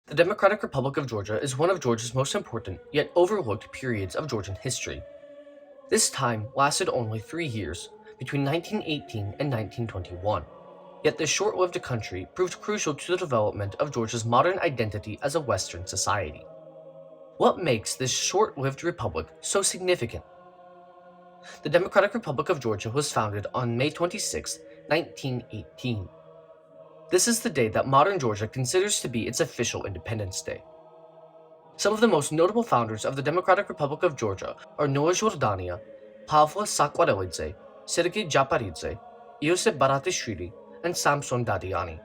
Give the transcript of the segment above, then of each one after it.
The Democratic Republic of Georgia is one of Georgia's most important yet overlooked periods of Georgian history. This time lasted only 3 years, between 1918 and 1921. Yet this short-lived country proved crucial to the development of Georgia's modern identity as a Western society. What makes this short-lived republic so significant? The Democratic Republic of Georgia was founded on May 26, 1918. This is the day that modern Georgia considers to be its official Independence Day. Some of the most notable founders of the Democratic Republic of Georgia are Noah Jordania, Papuashvili, Sergei Japaridze, Iosif Baratishvili, and Samson Dadiani.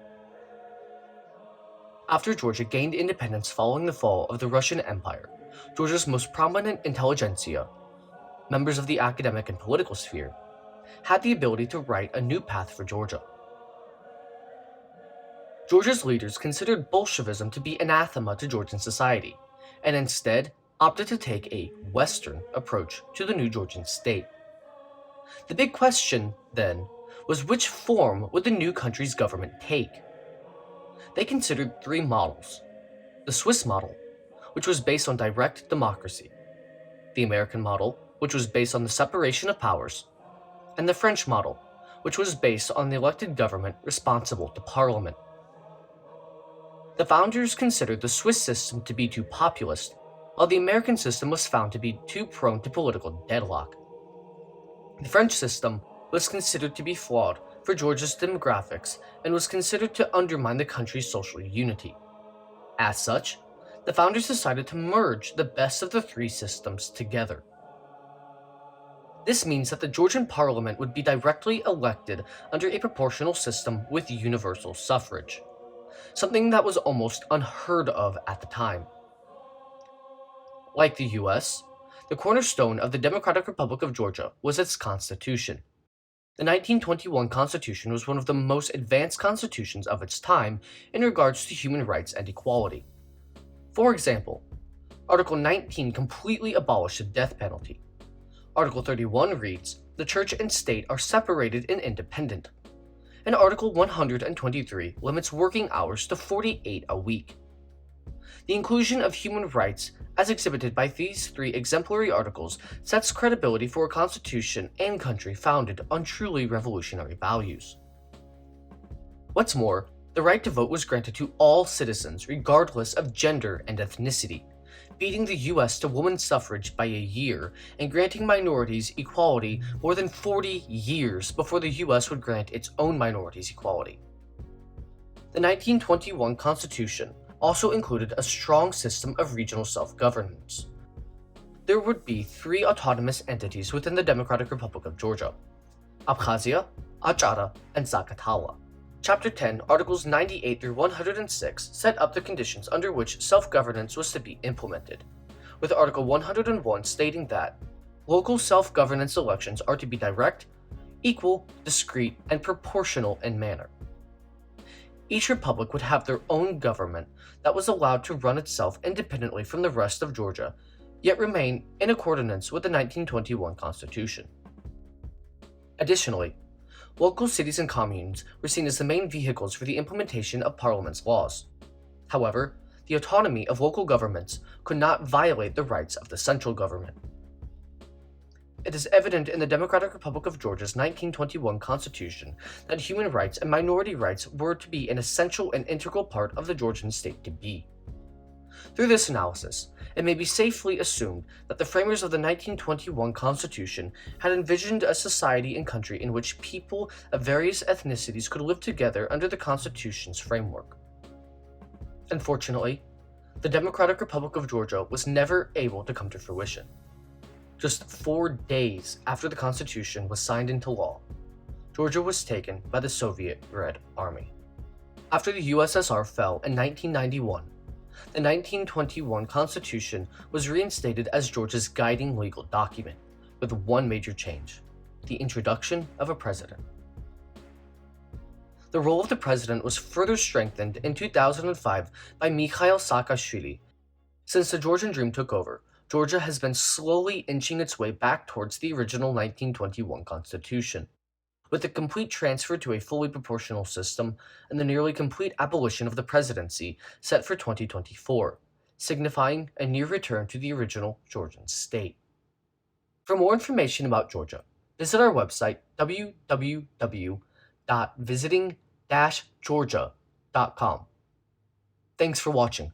After Georgia gained independence following the fall of the Russian Empire, Georgia's most prominent intelligentsia, members of the academic and political sphere, had the ability to write a new path for Georgia. Georgia's leaders considered Bolshevism to be anathema to Georgian society, and instead opted to take a Western approach to the new Georgian state. The big question, then, was which form would the new country's government take? They considered three models: the Swiss model, which was based on direct democracy, the American model, which was based on the separation of powers, and the French model, which was based on the elected government responsible to parliament. The founders considered the Swiss system to be too populist, while the American system was found to be too prone to political deadlock. The French system was considered to be flawed for Georgia's demographics and was considered to undermine the country's social unity. As such, the founders decided to merge the best of the three systems together. This means that the Georgian parliament would be directly elected under a proportional system with universal suffrage, something that was almost unheard of at the time. Like the US, the cornerstone of the Democratic Republic of Georgia was its constitution. The 1921 Constitution was one of the most advanced constitutions of its time in regards to human rights and equality. For example, Article 19 completely abolished the death penalty. Article 31 reads, "The church and state are separated and independent." And Article 123 limits working hours to 48 a week. The inclusion of human rights, as exhibited by these three exemplary articles, sets credibility for a constitution and country founded on truly revolutionary values. What's more, the right to vote was granted to all citizens regardless of gender and ethnicity, beating the US to women's suffrage by a year and granting minorities equality more than 40 years before the US would grant its own minorities equality. The 1921 Constitution also included a strong system of regional self-governance. There would be three autonomous entities within the Democratic Republic of Georgia: Abkhazia, Achara, and Zaqatala. Chapter 10, Articles 98 through 106 set up the conditions under which self-governance was to be implemented, with Article 101 stating that local self-governance elections are to be direct, equal, discrete, and proportional in manner. Each republic would have their own government that was allowed to run itself independently from the rest of Georgia, yet remain in accordance with the 1921 Constitution. Additionally, local cities and communes were seen as the main vehicles for the implementation of Parliament's laws. However, the autonomy of local governments could not violate the rights of the central government. It is evident in the Democratic Republic of Georgia's 1921 Constitution that human rights and minority rights were to be an essential and integral part of the Georgian state to be. Through this analysis, it may be safely assumed that the framers of the 1921 Constitution had envisioned a society and country in which people of various ethnicities could live together under the Constitution's framework. Unfortunately, the Democratic Republic of Georgia was never able to come to fruition. Just 4 days after the Constitution was signed into law, Georgia was taken by the Soviet Red Army. After the USSR fell in 1991, the 1921 Constitution was reinstated as Georgia's guiding legal document, with one major change: the introduction of a president. The role of the president was further strengthened in 2005 by Mikhail Saakashvili. Since the Georgian Dream took over, Georgia has been slowly inching its way back towards the original 1921 Constitution. with the complete transfer to a fully proportional system and the nearly complete abolition of the presidency set for 2024, signifying a near return to the original Georgian state. For more information about Georgia, visit our website www.visiting-georgia.com. Thanks for watching.